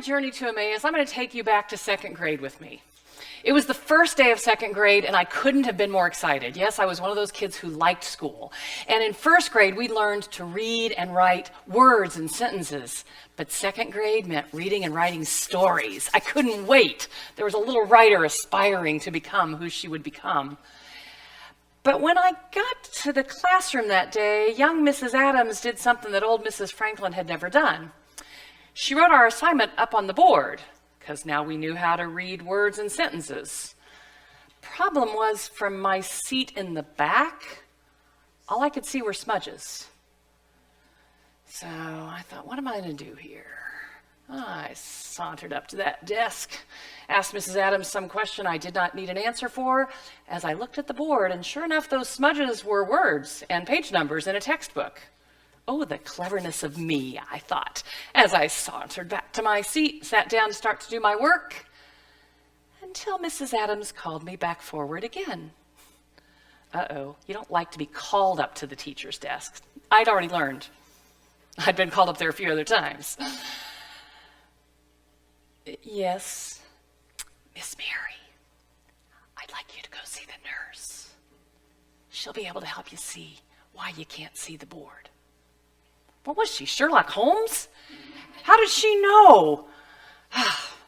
journey to Emmaus, I'm going to take you back to second grade with me. It was the first day of second grade, and I couldn't have been more excited. Yes, I was one of those kids who liked school. And in first grade, we learned to read and write words and sentences. But second grade meant reading and writing stories. I couldn't wait. There was a little writer aspiring to become who she would become. But when I got to the classroom that day, young Mrs. Adams did something that old Mrs. Franklin had never done. She wrote our assignment up on the board, because now we knew how to read words and sentences. Problem was, from my seat in the back, all I could see were smudges. So I thought, what am I going to do here? I sauntered up to that desk, asked Mrs. Adams some question I did not need an answer for, as I looked at the board, and sure enough, those smudges were words and page numbers in a textbook. Oh, the cleverness of me, I thought, as I sauntered back to my seat, sat down to start to do my work, until Mrs. Adams called me back forward again. Uh-oh, you don't like to be called up to the teacher's desk. I'd already learned. I'd been called up there a few other times. Yes, Miss Mary, I'd like you to go see the nurse. She'll be able to help you see why you can't see the board. What was she, Sherlock Holmes? How did she know?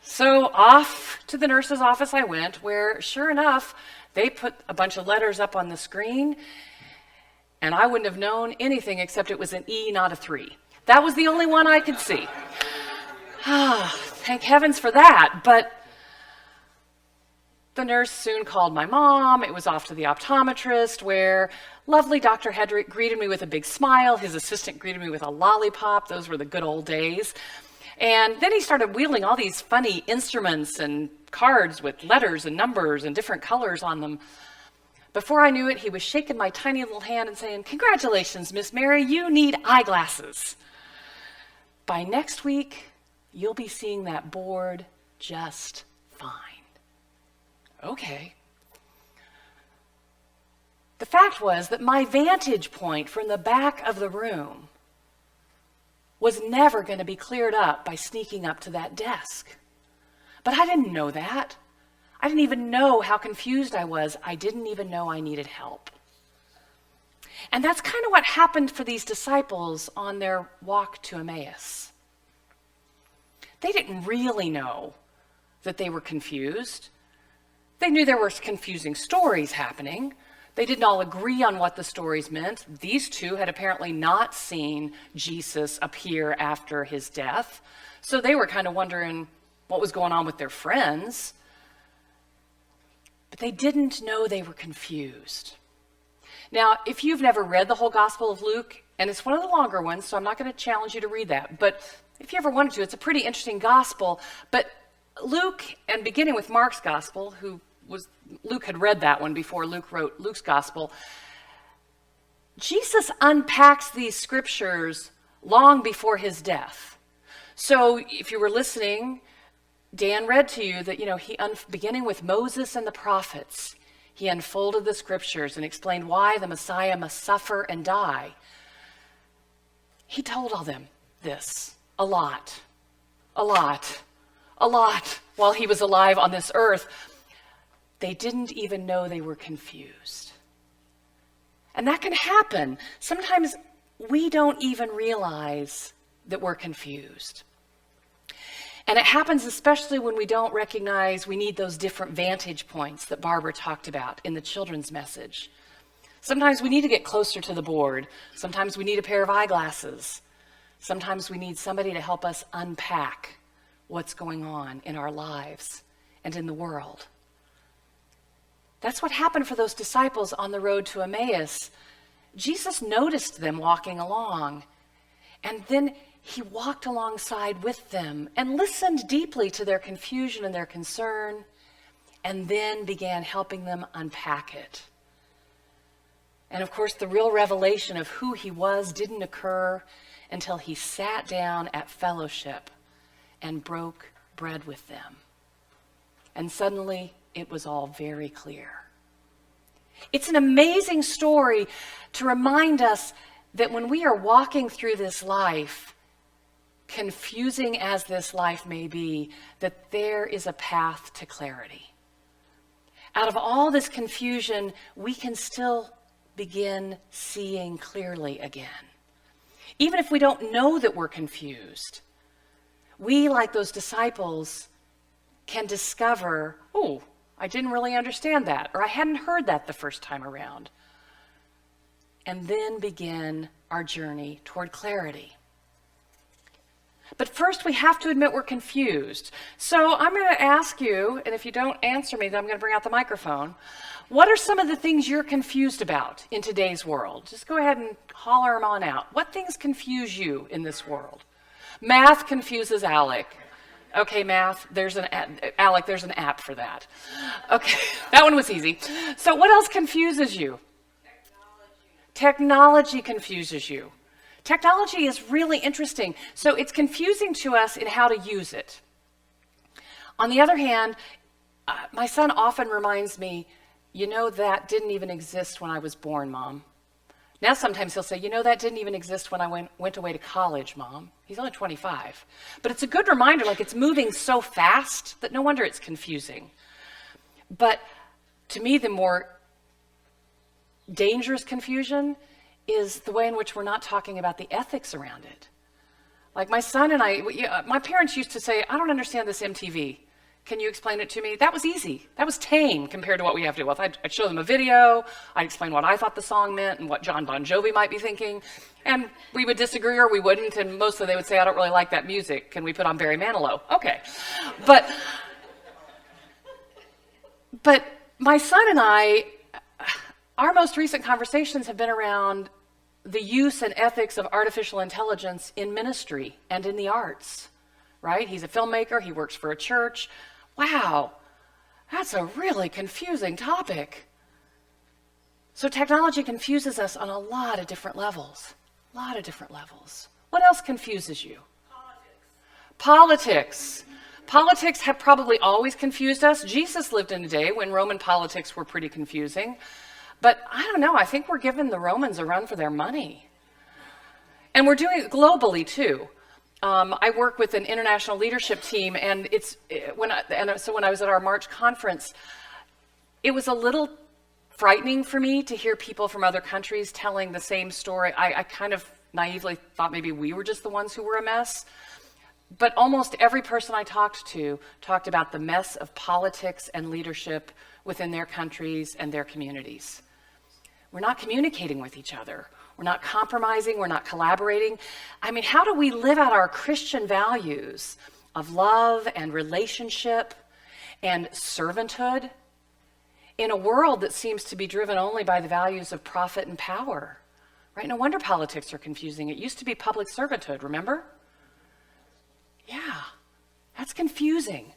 So off to the nurse's office I went, where sure enough, they put a bunch of letters up on the screen, and I wouldn't have known anything except it was an E, not a 3. That was the only one I could see. Thank heavens for that. But the nurse soon called my mom. It was off to the optometrist, where lovely Dr. Hedrick greeted me with a big smile. His assistant greeted me with a lollipop. Those were the good old days. And then he started wheeling all these funny instruments and cards with letters and numbers and different colors on them. Before I knew it, he was shaking my tiny little hand and saying, "Congratulations, Miss Mary, you need eyeglasses. By next week, you'll be seeing that board just fine." Okay. The fact was that my vantage point from the back of the room was never going to be cleared up by sneaking up to that desk. But I didn't know that. I didn't even know how confused I was. I didn't even know I needed help. And that's kind of what happened for these disciples on their walk to Emmaus. They didn't really know that they were confused. They knew there were confusing stories happening. They didn't all agree on what the stories meant. These two had apparently not seen Jesus appear after his death, so they were kind of wondering what was going on with their friends. But they didn't know they were confused. Now, if you've never read the whole Gospel of Luke, and it's one of the longer ones, so I'm not going to challenge you to read that, but if you ever wanted to, it's a pretty interesting gospel. But Luke, and beginning with Mark's gospel, Luke had read that one before Luke wrote Luke's gospel. Jesus unpacks these scriptures long before his death. So if you were listening, Dan read to you that, beginning with Moses and the prophets, he unfolded the scriptures and explained why the Messiah must suffer and die. He told all them this a lot while he was alive on this earth. They didn't even know they were confused. And that can happen. Sometimes we don't even realize that we're confused. And it happens especially when we don't recognize we need those different vantage points that Barbara talked about in the children's message. Sometimes we need to get closer to the board. Sometimes we need a pair of eyeglasses. Sometimes we need somebody to help us unpack what's going on in our lives and in the world. That's what happened for those disciples on the road to Emmaus. Jesus noticed them walking along, and then he walked alongside with them and listened deeply to their confusion and their concern, and then began helping them unpack it. And of course, the real revelation of who he was didn't occur until he sat down at fellowship and broke bread with them. And suddenly, it was all very clear. It's an amazing story to remind us that when we are walking through this life, confusing as this life may be, that there is a path to clarity. Out of all this confusion, we can still begin seeing clearly again. Even if we don't know that we're confused, we, like those disciples, can discover, oh, I didn't really understand that, or I hadn't heard that the first time around. And then begin our journey toward clarity. But first, we have to admit we're confused. So I'm going to ask you, and if you don't answer me, then I'm going to bring out the microphone. What are some of the things you're confused about in today's world? Just go ahead and holler them on out. What things confuse you in this world? Math confuses Alec. Okay, math, Alec, there's an app for that. Okay, that one was easy. So what else confuses you? Technology confuses you. Technology is really interesting. So it's confusing to us in how to use it. On the other hand, my son often reminds me, you know, that didn't even exist when I was born, Mom. Now sometimes he'll say, you know, that didn't even exist when I went away to college, Mom. He's only 25. But it's a good reminder, like it's moving so fast that no wonder it's confusing. But to me, the more dangerous confusion is the way in which we're not talking about the ethics around it. Like my son and my parents used to say, I don't understand this MTV. Can you explain it to me? That was easy. That was tame compared to what we have to deal with. I'd show them a video. I'd explain what I thought the song meant and what John Bon Jovi might be thinking. And we would disagree or we wouldn't. And mostly they would say, I don't really like that music. Can we put on Barry Manilow? Okay. But my son and I, our most recent conversations have been around the use and ethics of artificial intelligence in ministry and in the arts, right? He's a filmmaker. He works for a church. Wow, that's a really confusing topic. So technology confuses us on a lot of different levels. What else confuses you? Politics. Politics have probably always confused us. Jesus lived in a day when Roman politics were pretty confusing. But I don't know, I think we're giving the Romans a run for their money. And we're doing it globally too. I work with an international leadership team, and so when I was at our March conference, it was a little frightening for me to hear people from other countries telling the same story. I kind of naively thought maybe we were just the ones who were a mess. But almost every person I talked to talked about the mess of politics and leadership within their countries and their communities. We're not communicating with each other. We're not compromising. We're not collaborating. I mean, how do we live out our Christian values of love and relationship and servanthood in a world that seems to be driven only by the values of profit and power? Right? No wonder politics are confusing. It used to be public servanthood, remember? Yeah, that's confusing.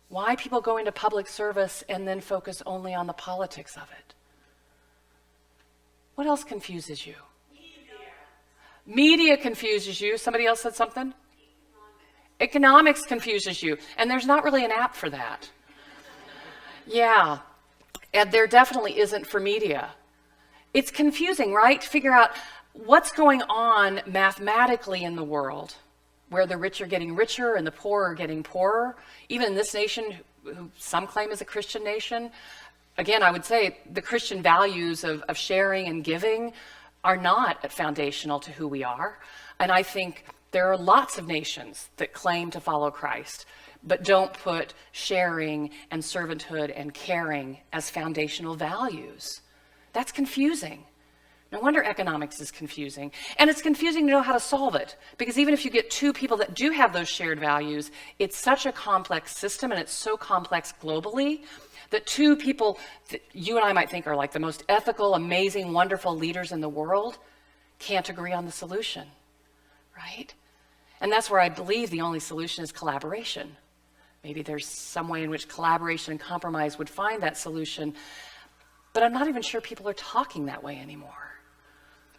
Why people go into public service and then focus only on the politics of it. What else confuses you? Media confuses you. Somebody else said something? Economics confuses you. And there's not really an app for that. Yeah, and there definitely isn't for media. It's confusing, right? To figure out what's going on mathematically in the world, where the rich are getting richer and the poor are getting poorer. Even in this nation, who some claim is a Christian nation, again, I would say the Christian values of sharing and giving are not foundational to who we are. And I think there are lots of nations that claim to follow Christ, but don't put sharing and servanthood and caring as foundational values. That's confusing. No wonder economics is confusing. And it's confusing to know how to solve it, because even if you get two people that do have those shared values, it's such a complex system and it's so complex globally that two people that you and I might think are like the most ethical, amazing, wonderful leaders in the world can't agree on the solution, right? And that's where I believe the only solution is collaboration. Maybe there's some way in which collaboration and compromise would find that solution, but I'm not even sure people are talking that way anymore.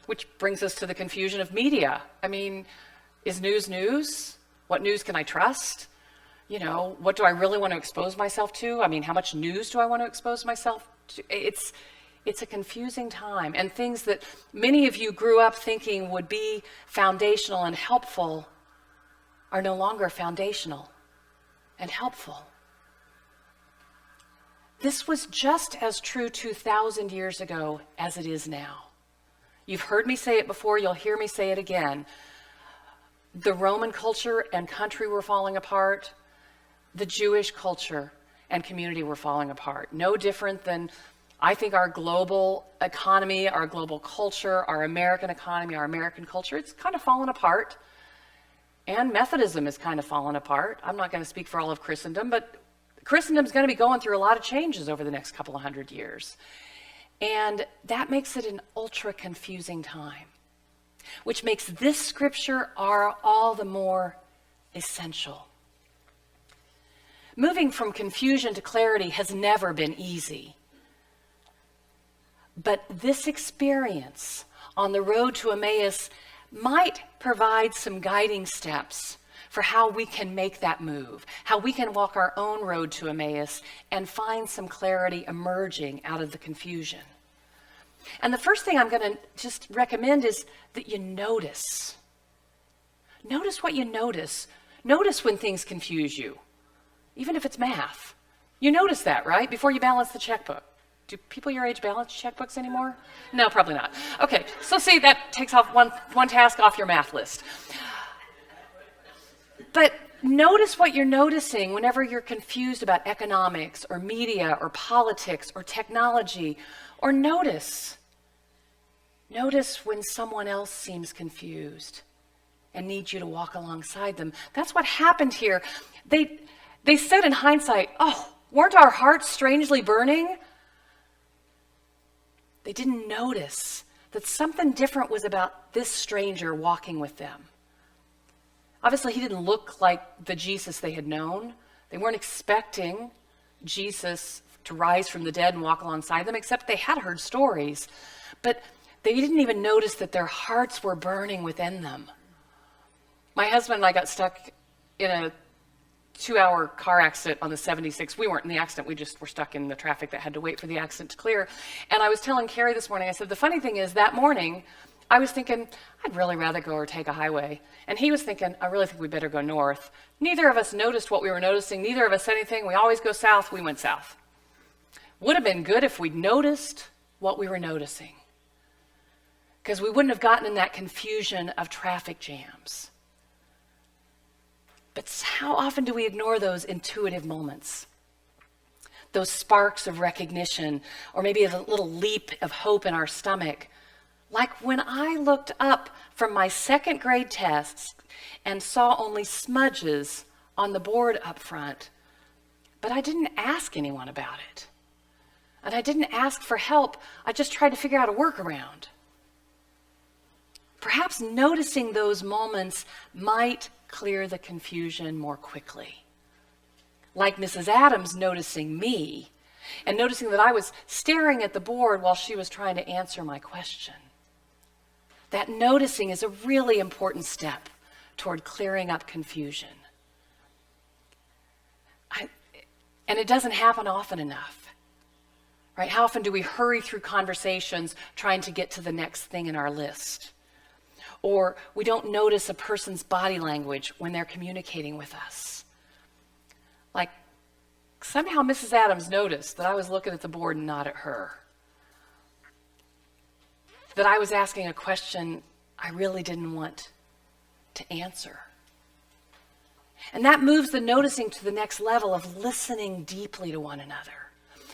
Which brings us to the confusion of media. I mean, is news news? What news can I trust? You know, what do I really want to expose myself to? I mean, how much news do I want to expose myself to? It's a confusing time. And things that many of you grew up thinking would be foundational and helpful are no longer foundational and helpful. This was just as true 2,000 years ago as it is now. You've heard me say it before, you'll hear me say it again. The Roman culture and country were falling apart. The Jewish culture and community were falling apart. No different than, I think, our global economy, our global culture, our American economy, our American culture, it's kind of fallen apart. And Methodism is kind of fallen apart. I'm not going to speak for all of Christendom, but Christendom's going to be going through a lot of changes over the next couple of hundred years. And that makes it an ultra confusing time, which makes this scripture all the more essential. Moving from confusion to clarity has never been easy. But this experience on the road to Emmaus might provide some guiding steps for how we can make that move, how we can walk our own road to Emmaus and find some clarity emerging out of the confusion. And the first thing I'm going to just recommend is that you notice. Notice what you notice. Notice when things confuse you, even if it's math. You notice that, right? Before you balance the checkbook. Do people your age balance checkbooks anymore? No, probably not. Okay, so see, that takes off one task off your math list. But notice what you're noticing whenever you're confused about economics or media or politics or technology, or notice when someone else seems confused and needs you to walk alongside them. That's what happened here. They said in hindsight, oh, weren't our hearts strangely burning? They didn't notice that something different was about this stranger walking with them. Obviously, he didn't look like the Jesus they had known. They weren't expecting Jesus to rise from the dead and walk alongside them, except they had heard stories. But they didn't even notice that their hearts were burning within them. My husband and I got stuck in a 2-hour car accident on the 76. We weren't in the accident. We just were stuck in the traffic that had to wait for the accident to clear. And I was telling Carrie this morning, I said, the funny thing is that morning, I was thinking, I'd really rather go or take a highway. And he was thinking, I really think we better go north. Neither of us noticed what we were noticing. Neither of us said anything. We always go south. We went south. Would have been good if we'd noticed what we were noticing, because we wouldn't have gotten in that confusion of traffic jams. But how often do we ignore those intuitive moments? Those sparks of recognition, or maybe a little leap of hope in our stomach. Like when I looked up from my second grade tests and saw only smudges on the board up front, but I didn't ask anyone about it. And I didn't ask for help. I just tried to figure out a workaround. Perhaps noticing those moments might clear the confusion more quickly. Like Mrs. Adams noticing me and noticing that I was staring at the board while she was trying to answer my question. That noticing is a really important step toward clearing up confusion. And it doesn't happen often enough, right? How often do we hurry through conversations trying to get to the next thing in our list? Or we don't notice a person's body language when they're communicating with us. Like, somehow Mrs. Adams noticed that I was looking at the board and not at her. That I was asking a question I really didn't want to answer. And that moves the noticing to the next level of listening deeply to one another.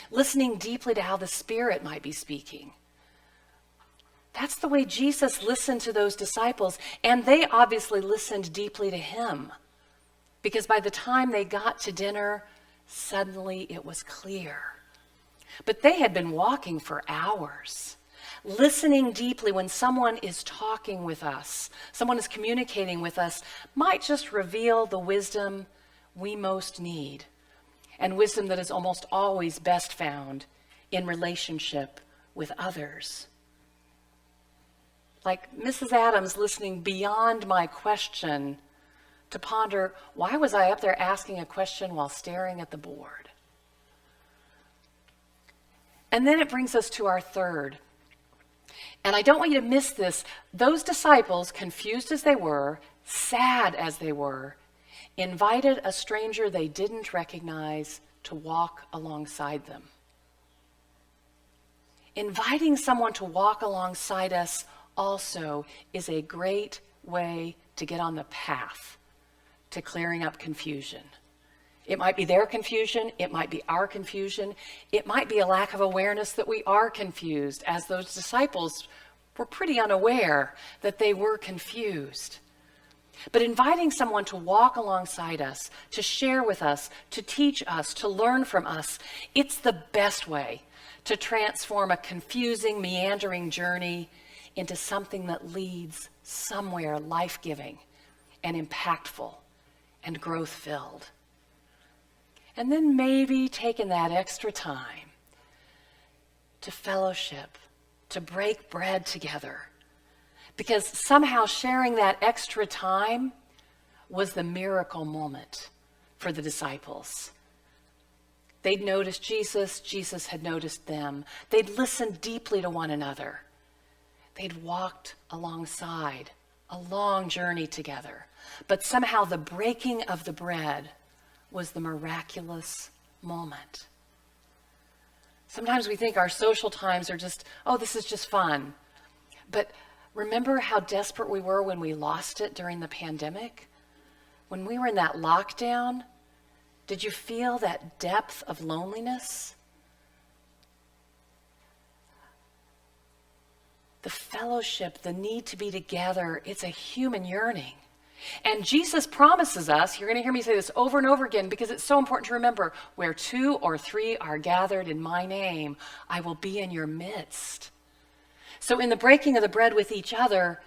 Listening deeply to how the Spirit might be speaking. That's the way Jesus listened to those disciples, and they obviously listened deeply to him. Because by the time they got to dinner, suddenly it was clear. But they had been walking for hours. Listening deeply when someone is talking with us, someone is communicating with us, might just reveal the wisdom we most need, and wisdom that is almost always best found in relationship with others. Like Mrs. Adams listening beyond my question to ponder, why was I up there asking a question while staring at the board? And then it brings us to our third. And I don't want you to miss this. Those disciples, confused as they were, sad as they were, invited a stranger they didn't recognize to walk alongside them. Inviting someone to walk alongside us also is a great way to get on the path to clearing up confusion. It might be their confusion, it might be our confusion, it might be a lack of awareness that we are confused, as those disciples were pretty unaware that they were confused. But inviting someone to walk alongside us, to share with us, to teach us, to learn from us, it's the best way to transform a confusing, meandering journey into something that leads somewhere life-giving and impactful and growth-filled. And then maybe taking that extra time to fellowship, to break bread together. Because somehow sharing that extra time was the miracle moment for the disciples. They'd noticed Jesus, Jesus had noticed them. They'd listened deeply to one another. They'd walked alongside a long journey together. But somehow the breaking of the bread was the miraculous moment. Sometimes we think our social times are just, oh, this is just fun. But remember how desperate we were when we lost it during the pandemic? When we were in that lockdown, did you feel that depth of loneliness? The fellowship, the need to be together, it's a human yearning. And Jesus promises us, you're going to hear me say this over and over again because it's so important to remember, where 2 or 3 are gathered in my name, I will be in your midst. So in the breaking of the bread with each other,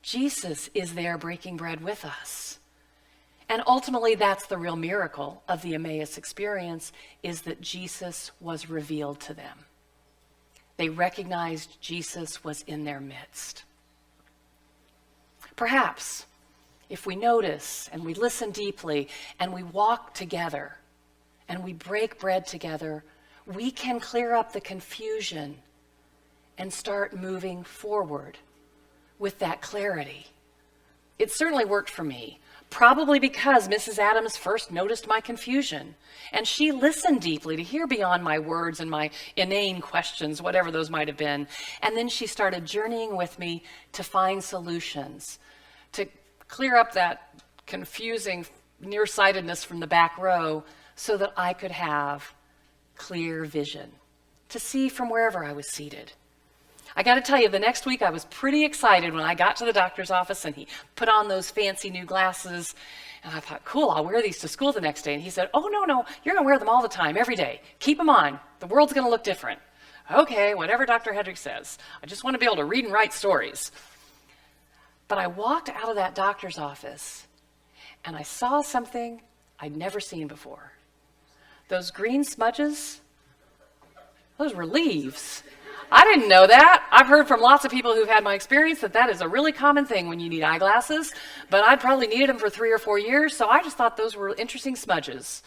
Jesus is there breaking bread with us. And ultimately, that's the real miracle of the Emmaus experience, is that Jesus was revealed to them. They recognized Jesus was in their midst. Perhaps, if we notice and we listen deeply and we walk together and we break bread together, we can clear up the confusion and start moving forward with that clarity. It certainly worked for me, probably because Mrs. Adams first noticed my confusion, and she listened deeply to hear beyond my words and my inane questions, whatever those might have been, and then she started journeying with me to find solutions, to clear up that confusing nearsightedness from the back row so that I could have clear vision, to see from wherever I was seated. I got to tell you, the next week I was pretty excited when I got to the doctor's office and he put on those fancy new glasses. And I thought, cool, I'll wear these to school the next day. And he said, oh, no, you're going to wear them all the time, every day. Keep them on. The world's going to look different. Okay, whatever Dr. Hedrick says. I just want to be able to read and write stories. But I walked out of that doctor's office and I saw something I'd never seen before. Those green smudges, those were leaves. I didn't know that. I've heard from lots of people who've had my experience that is a really common thing when you need eyeglasses, but I'd probably needed them for 3 or 4 years, so I just thought those were interesting smudges.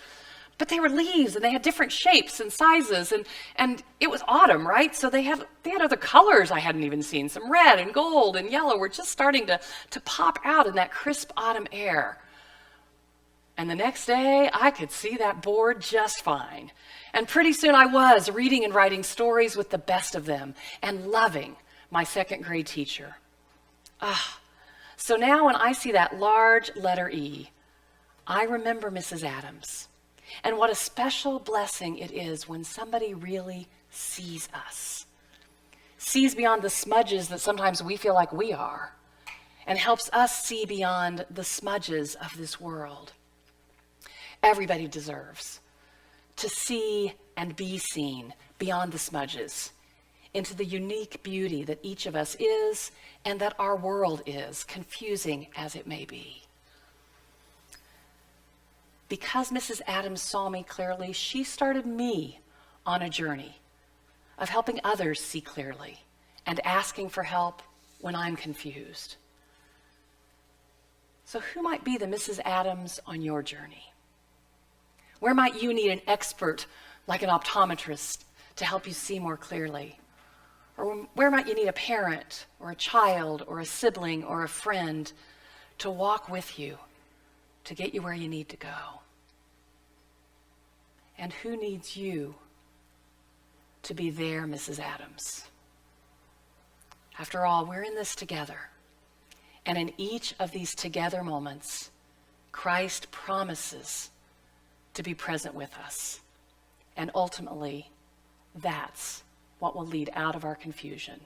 But they were leaves, and they had different shapes and sizes, and it was autumn, right? So they had other colors I hadn't even seen. Some red and gold and yellow were just starting to pop out in that crisp autumn air. And the next day, I could see that board just fine. And pretty soon I was reading and writing stories with the best of them and loving my 2nd grade teacher. So now when I see that large letter E, I remember Mrs. Adams. And what a special blessing it is when somebody really sees us, sees beyond the smudges that sometimes we feel like we are, and helps us see beyond the smudges of this world. Everybody deserves to see and be seen beyond the smudges into the unique beauty that each of us is and that our world is, confusing as it may be. Because Mrs. Adams saw me clearly, she started me on a journey of helping others see clearly and asking for help when I'm confused. So who might be the Mrs. Adams on your journey? Where might you need an expert like an optometrist to help you see more clearly? Or where might you need a parent or a child or a sibling or a friend to walk with you to get you where you need to go? And who needs you to be there, Mrs. Adams? After all, we're in this together. And in each of these together moments, Christ promises to be present with us. And ultimately, that's what will lead out of our confusion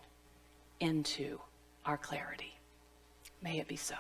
into our clarity. May it be so.